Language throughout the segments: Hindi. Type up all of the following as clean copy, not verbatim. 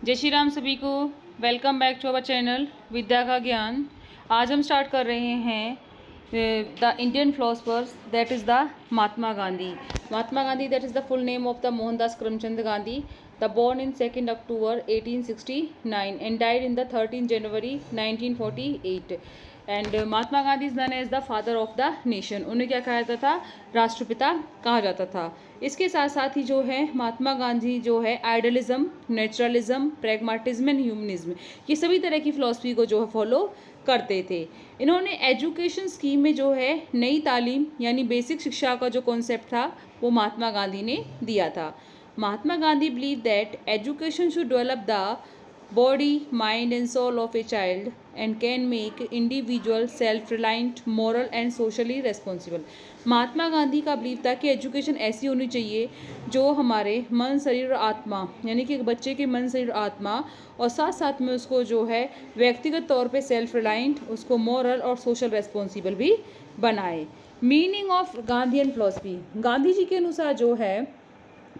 जय श्री राम सभी को। Welcome back to our channel विद्या का ज्ञान। आज हम स्टार्ट कर रहे हैं the Indian philosophers, that is the Mahatma Gandhi. Mahatma Gandhi, that is the full name of the Mohandas Karamchand Gandhi, the born in 2nd October 1869 and died in the 13th January 1948. And Mahatma Gandhi is known as the father of the nation. उन्हें क्या कहा जाता था? राष्ट्रपिता कहा जाता था। इसके साथ साथ ही जो है महात्मा गांधी जो है आइडियलिज्म, नेचुरलिज्म, प्रैग्माटिज्म एंड ह्यूमनिज्म, ये सभी तरह की फिलॉसफी को जो है फॉलो करते थे। इन्होंने एजुकेशन स्कीम में जो है नई तालीम यानी बेसिक शिक्षा का जो कॉन्सेप्ट था वो महात्मा गांधी ने दिया था। Mahatma Gandhi believe that education should develop the body, mind and soul of a child and can make individual self-reliant, moral and socially responsible। Mahatma Gandhi का बिलीव था कि एजुकेशन ऐसी होनी चाहिए जो हमारे मन, शरीर और आत्मा यानी कि बच्चे के मन, शरीर और आत्मा और साथ साथ में उसको जो है व्यक्तिगत तौर पे सेल्फ रिलायंट, उसको मॉरल और सोशल रेस्पॉन्सिबल भी बनाए। Meaning of Gandhian philosophy, Gandhi ji के अनुसार जो है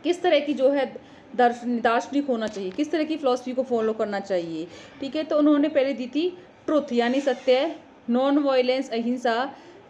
किस तरह की जो है दार्शनिक होना चाहिए, किस तरह की फिलॉसफी को फॉलो करना चाहिए। ठीक है, तो उन्होंने पहले दी थी ट्रुथ यानी सत्य, नॉन वायलेंस अहिंसा,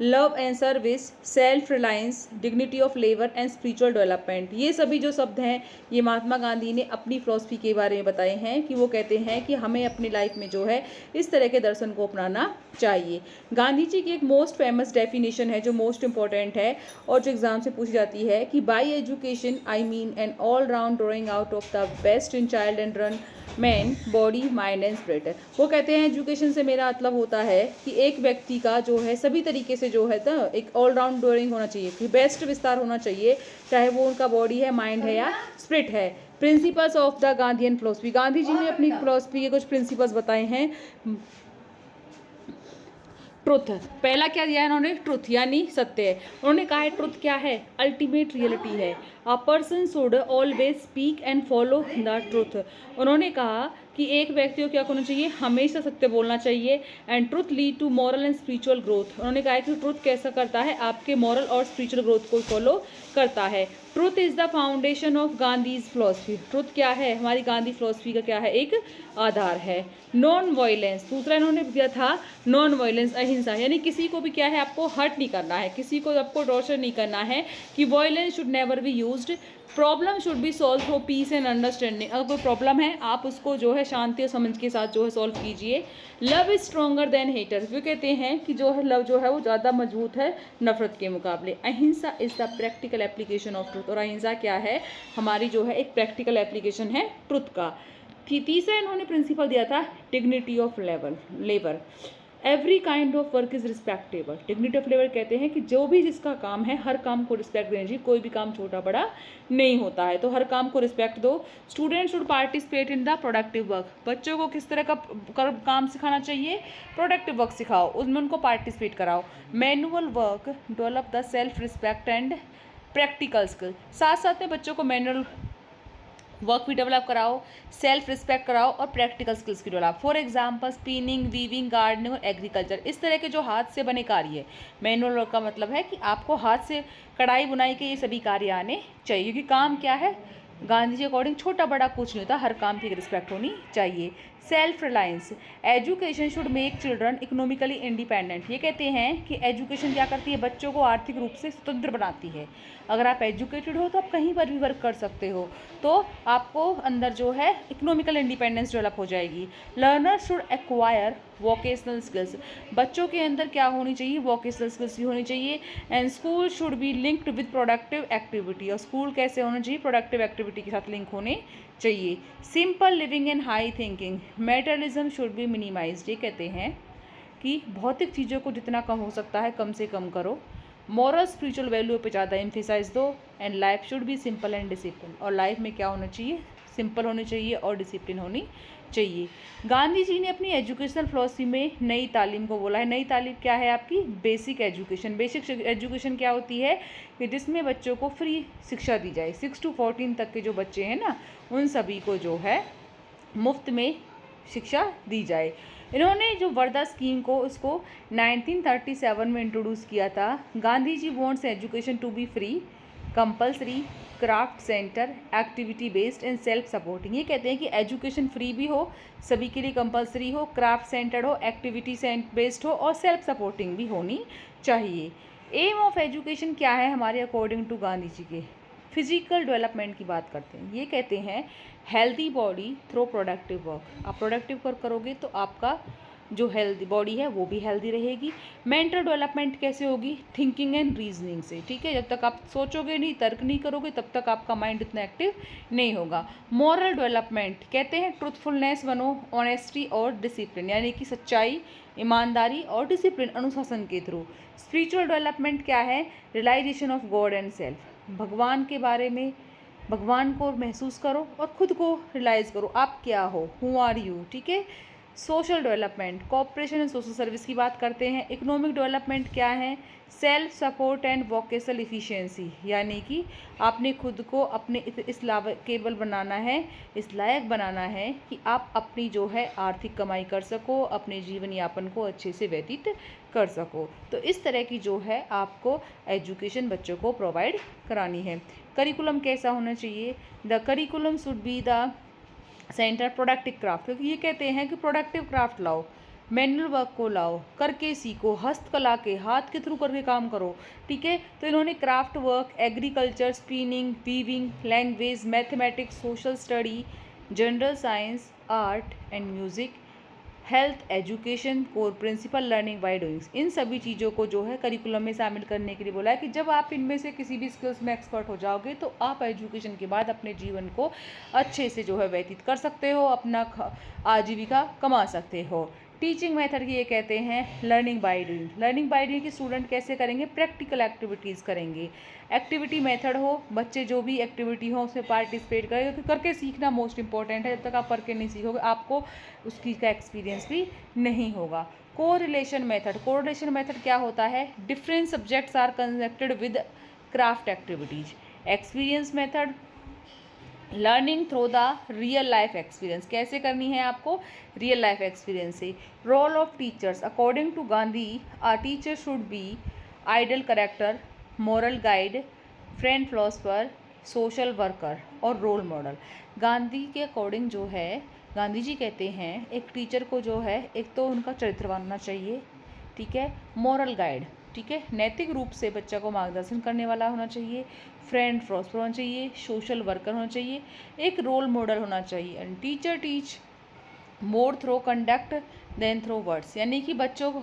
love and service, self reliance, dignity of labour and spiritual development. ये सभी जो शब्द हैं ये महात्मा गांधी ने अपनी फिलॉसफी के बारे में बताए हैं कि वो कहते हैं कि हमें अपनी लाइफ में जो है इस तरह के दर्शन को अपनाना चाहिए। गांधी जी की एक मोस्ट फेमस डेफिनेशन है जो मोस्ट इंपॉर्टेंट है और जो एग्जाम से पूछी जाती है कि by education I mean an all round drawing out of the best in child and run man, body, mind and spirit. वो कहते हैं एजुकेशन से मेरा मतलब होता है कि एक व्यक्ति का जो है सभी तरीके से जो है ना एक ऑलराउंड ड्राइंग होना चाहिए, कि बेस्ट विस्तार होना चाहिए, चाहे वो उनका बॉडी है, माइंड है या स्पिरिट है। Principles of the Gandhian philosophy, Gandhi ji ने अपनी फिलोसफी के कुछ प्रिंसिपल्स बताए हैं। ट्रुथ, पहला क्या दिया है इन्होंने? ट्रुथ यानी सत्य। उन्होंने कहा है ट्रुथ क्या है? अल्टीमेट रियलिटी है। A person should always speak and follow the truth. उन्होंने कहा कि एक व्यक्ति को क्या करना चाहिए? हमेशा सत्य बोलना चाहिए। And truth lead to moral and spiritual growth. उन्होंने कहा है कि ट्रुथ कैसा करता है? आपके मॉरल और स्पिरिचुअल ग्रोथ को फॉलो करता है। Truth is the foundation of Gandhi's philosophy. Truth क्या है? हमारी गांधी फिलोसफी का क्या है? एक आधार है। नॉन वायलेंस, दूसरा इन्होंने दिया था नॉन वायलेंस अहिंसा, यानी किसी को भी क्या है आपको हर्ट नहीं करना है, किसी को आपको टॉर्चर नहीं करना है, कि violence should never be used. Problem should be solve through peace and understanding. अगर कोई प्रॉब्लम है आप उसको जो है शांति और समझ के साथ जो है सॉल्व कीजिए। Love is stronger than hater, वो कहते हैं कि जो है लव जो है वो ज़्यादा मजबूत है नफरत के मुकाबले। अहिंसा is the practical application of truth, और अहिंसा क्या है? हमारी जो है एक प्रैक्टिकल एप्लीकेशन है ट्रुथ का। तीसरा इन्होंने प्रिंसिपल दिया था dignity of labour. Every kind of work is respectable. Dignity of labour कहते हैं कि जो भी जिसका काम है हर काम को रिस्पेक्ट देनी चाहिए, कोई भी काम छोटा बड़ा नहीं होता है, तो हर काम को रिस्पेक्ट दो। Student should participate in the productive work. बच्चों को किस तरह का काम सिखाना चाहिए? प्रोडक्टिव वर्क सिखाओ, उसमें उनको पार्टिसिपेट कराओ। Manual work develop the self respect and practical skill. साथ साथ में बच्चों को मैनुअल वर्क भी डेवलप कराओ, सेल्फ रिस्पेक्ट कराओ और प्रैक्टिकल स्किल्स की develop. For example spinning, weaving, gardening और एग्रीकल्चर, इस तरह के जो हाथ से बने कार्य है। मैनुअल वर्क का मतलब है कि आपको हाथ से कढ़ाई बुनाई के ये सभी कार्य आने चाहिए, क्योंकि काम क्या है गांधी जी अकॉर्डिंग छोटा बड़ा कुछ नहीं होता, हर काम की रिस्पेक्ट होनी चाहिए। Self reliance, education should make children economically independent. ये कहते हैं कि एजुकेशन क्या करती है? बच्चों को आर्थिक रूप से स्वतंत्र बनाती है। अगर आप एजुकेटेड हो तो आप कहीं पर भी वर्क कर सकते हो, तो आपको अंदर जो है इकोनॉमिकल इंडिपेंडेंस डेवलप हो जाएगी। Learner should acquire vocational skills, बच्चों के अंदर क्या होनी चाहिए? वोकेशनल स्किल्स भी होनी चाहिए। And school should be linked with productive activity, और स्कूल कैसे होना चाहिए? प्रोडक्टिव एक्टिविटी के साथ लिंक होने चाहिए। Simple living and high thinking, materialism should be minimised. ये कहते हैं कि भौतिक चीज़ों को जितना कम हो सकता है कम से कम करो। मॉरल स्पिरिचुअल वैल्यू पे ज़्यादा एम्फेसाइज दो। And life should be simple and discipline, और लाइफ में क्या होना चाहिए? सिंपल होनी चाहिए और डिसिप्लिन होनी चाहिए। गांधी जी ने अपनी एजुकेशनल फिलॉसफी में नई तालीम को बोला है। नई तालीम क्या है आपकी? Basic education. बेसिक एजुकेशन क्या होती है? कि जिसमें बच्चों को फ्री शिक्षा दी जाए। 6 to 14 तक के जो बच्चे हैं ना उन सभी को जो है मुफ्त में शिक्षा दी जाए। इन्होंने जो वर्धा स्कीम को उसको 1937 में इंट्रोड्यूस किया था। Gandhi ji wants education to be free, compulsory, craft centre, activity based and self supporting. ये कहते हैं कि एजुकेशन फ्री भी हो, सभी के लिए कंपलसरी हो, क्राफ्ट सेंटर्ड हो, एक्टिविटी बेस्ड हो और सेल्फ सपोर्टिंग भी होनी चाहिए। एम ऑफ एजुकेशन क्या है हमारे अकॉर्डिंग टू गांधी जी के? फिजिकल डेवलपमेंट की बात करते हैं। ये कहते हैं healthy body through productive work. आप प्रोडक्टिव वर्क करोगे तो आपका जो हेल्दी बॉडी है वो भी हेल्दी रहेगी। मेंटल डेवलपमेंट कैसे होगी? थिंकिंग एंड रीजनिंग से, ठीक है। जब तक आप सोचोगे नहीं, तर्क नहीं करोगे, तब तक आपका माइंड इतना एक्टिव नहीं होगा। मॉरल डेवलपमेंट कहते हैं ट्रुथफुलनेस बनो, ऑनेस्टी और डिसिप्लिन, यानी कि सच्चाई, ईमानदारी और डिसिप्लिन, अनुशासन के थ्रू। स्पिरिचुअल डेवलपमेंट क्या है? Realisation of God and self, भगवान के बारे में, भगवान को महसूस करो और खुद को रियलाइज़ करो आप क्या हो, हु आर यू, ठीक है। Social development, cooperation and social service की बात करते हैं। इकोनॉमिक डेवलपमेंट क्या है? Self support and vocational efficiency, यानी कि आपने खुद को अपने इस केबल बनाना है, इस लायक बनाना है कि आप अपनी जो है आर्थिक कमाई कर सको, अपने जीवन यापन को अच्छे से व्यतीत कर सको। तो इस तरह की जो है आपको एजुकेशन बच्चों को प्रोवाइड करानी है। करिकुलम कैसा होना चाहिए? The curriculum should be the centre productive craft, क्योंकि ये कहते हैं कि प्रोडक्टिव क्राफ्ट लाओ, मैनुअल वर्क को लाओ, करके सीखो, हस्तकला के हाथ के थ्रू करके काम करो, ठीक है। तो इन्होंने craft work, agriculture, spinning, weaving, language, mathematics, social study, general science, art and music, health, education, core principle, learning by doing, इन सभी चीज़ों को जो है करिकुलम में शामिल करने के लिए बोला है कि जब आप इनमें से किसी भी स्किल्स में एक्सपर्ट हो जाओगे तो आप एजुकेशन के बाद अपने जीवन को अच्छे से जो है व्यतीत कर सकते हो, अपना आजीविका कमा सकते हो। टीचिंग मेथड की ये कहते हैं learning by doing. Learning by doing की स्टूडेंट कैसे करेंगे? प्रैक्टिकल एक्टिविटीज़ करेंगे। एक्टिविटी मेथड हो, बच्चे जो भी एक्टिविटी हो उसमें पार्टिसिपेट करें, क्योंकि करके सीखना मोस्ट इंपॉर्टेंट है। जब तक आप करके नहीं सीखोगे आपको उसकी का एक्सपीरियंस भी नहीं होगा। कोरिलेशन मेथड, कोरिलेशन मेथड क्या होता है? Different subjects are connected with craft activities. Experience method, learning through the real life experience, कैसे करनी है आपको? रियल लाइफ एक्सपीरियंस से। Role of teachers, according to Gandhi a teacher should be ideal character, moral guide, friend philosopher, social worker और रोल मॉडल। गांधी के अकॉर्डिंग जो है, गांधी जी कहते हैं एक टीचर को जो है एक तो उनका चरित्र बनना चाहिए, ठीक है, मॉरल गाइड, ठीक है, नैतिक रूप से बच्चा को मार्गदर्शन करने वाला होना चाहिए, फ्रेंड फिलोसफर होना चाहिए, सोशल वर्कर होना चाहिए, एक रोल मॉडल होना चाहिए। And teacher teach more through conduct than through words, यानी कि बच्चों को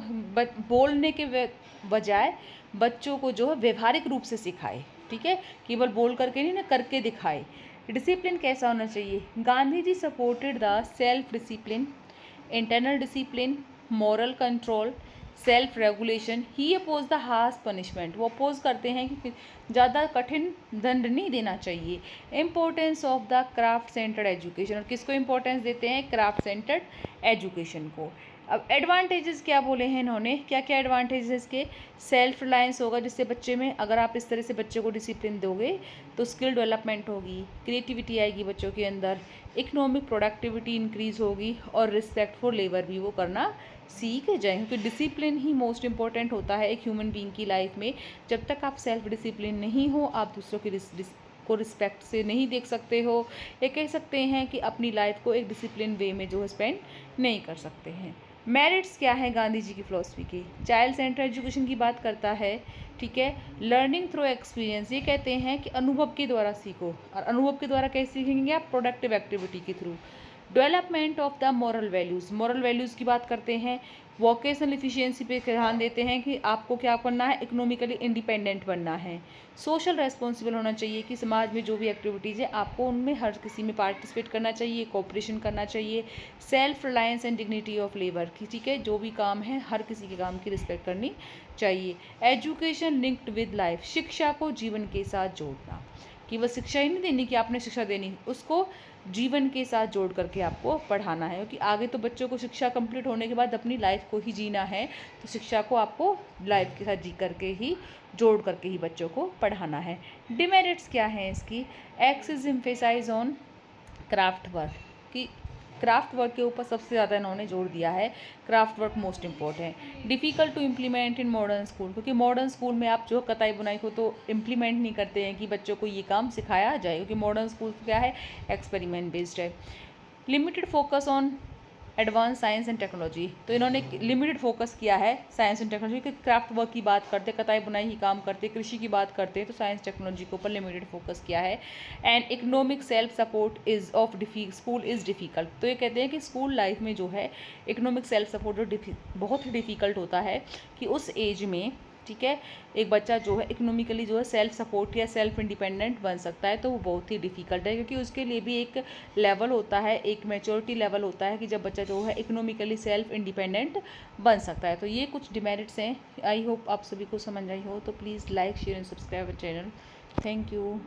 बोलने के बजाय बच्चों को जो है व्यवहारिक रूप से सिखाए, ठीक है, केवल बोल करके नहीं ना, करके दिखाए। डिसिप्लिन कैसा होना चाहिए? Gandhi ji supported the self discipline, internal discipline, moral control, self regulation. He oppose the harsh punishment, वो अपोज करते हैं कि ज़्यादा कठिन दंड नहीं देना चाहिए। Importance of the craft centred education, और किसको इम्पोर्टेंस देते हैं? क्राफ्ट सेंटर्ड एजुकेशन को। अब एडवांटेजेस क्या बोले हैं इन्होंने, क्या क्या एडवांटेजेस के? सेल्फ रिलायंस होगा, जिससे बच्चे में, अगर आप इस तरह से बच्चे को डिसिप्लिन दोगे तो स्किल डेवलपमेंट होगी, क्रिएटिविटी आएगी बच्चों के अंदर, इकोनॉमिक प्रोडक्टिविटी इंक्रीज होगी और रिस्पेक्ट फॉर लेबर भी वो करना सीख जाए, क्योंकि डिसिप्लिन ही मोस्ट इंपॉर्टेंट होता है एक ह्यूमन बीइंग की लाइफ में। जब तक आप सेल्फ डिसिप्लिन नहीं हो, आप दूसरों की को रिस्पेक्ट से नहीं देख सकते हो, ये कह सकते हैं कि अपनी लाइफ को एक डिसिप्लिन वे में जो है स्पेंड नहीं कर सकते हैं। मेरिट्स क्या है गांधी जी की फिलॉसफी के? चाइल्ड सेंटर एजुकेशन की बात करता है, ठीक है। लर्निंग थ्रू एक्सपीरियंस, ये कहते हैं कि अनुभव के द्वारा सीखो, और अनुभव के द्वारा कैसे सीखेंगे आप? प्रोडक्टिव एक्टिविटी के through. Development of the moral values, moral values की बात करते हैं। वोकेशनल इफिशियंसी पे ध्यान देते हैं कि आपको क्या करना है? इकोनॉमिकली इंडिपेंडेंट बनना है। सोशल रेस्पॉन्सिबल होना चाहिए कि समाज में जो भी एक्टिविटीज़ है आपको उनमें हर किसी में पार्टिसिपेट करना चाहिए, कोऑपरेशन करना चाहिए। Self reliance and dignity of labour, ठीक है, जो भी काम है हर किसी के काम की रिस्पेक्ट करनी चाहिए। एजुकेशन लिंक्ड विद लाइफ, शिक्षा को जीवन के साथ जोड़ना, कि वह शिक्षा ही नहीं देनी कि आपने शिक्षा देनी, उसको जीवन के साथ जोड़ करके आपको पढ़ाना है, क्योंकि आगे तो बच्चों को शिक्षा कंप्लीट होने के बाद अपनी लाइफ को ही जीना है, तो शिक्षा को आपको लाइफ के साथ जी करके ही, जोड़ करके ही बच्चों को पढ़ाना है। डिमेरिट्स क्या हैं इसकी? Excess emphasise on craft work, कि क्राफ्ट वर्क के ऊपर सबसे ज़्यादा इन्होंने जोर दिया है, क्राफ्ट वर्क मोस्ट इम्पॉर्टेंट है। Difficult to implement in modern school, क्योंकि मॉडर्न स्कूल में आप जो कताई बुनाई को तो इम्प्लीमेंट नहीं करते हैं कि बच्चों को ये काम सिखाया जाए, क्योंकि मॉडर्न स्कूल क्या है, एक्सपेरिमेंट बेस्ड है। Limited focus on advance science and technology, तो इन्होंने लिमिटेड फोकस किया है साइंस एंड टेक्नोलॉजी के। क्राफ्ट वर्क की बात करते, कताई बुनाई ही काम करते, कृषि की बात करते, तो साइंस टेक्नोलॉजी के ऊपर लिमिटेड फोकस किया है। And economic self support is of school is difficult, तो ये कहते हैं कि स्कूल लाइफ में जो है इकोनॉमिक सेल्फ सपोर्ट जो बहुत ही डिफ़िकल्ट होता है कि उस एज में, ठीक है, एक बच्चा जो है इकोनॉमिकली जो है सेल्फ सपोर्ट या सेल्फ इंडिपेंडेंट बन सकता है, तो वो बहुत ही डिफ़िकल्ट है, क्योंकि उसके लिए भी एक लेवल होता है, एक मैच्योरिटी लेवल होता है कि जब बच्चा जो है इकोनॉमिकली सेल्फ इंडिपेंडेंट बन सकता है। तो ये कुछ डिमेरिट्स हैं। आई होप आप सभी को समझ आई हो। तो please like share and subscribe channel. Thank you.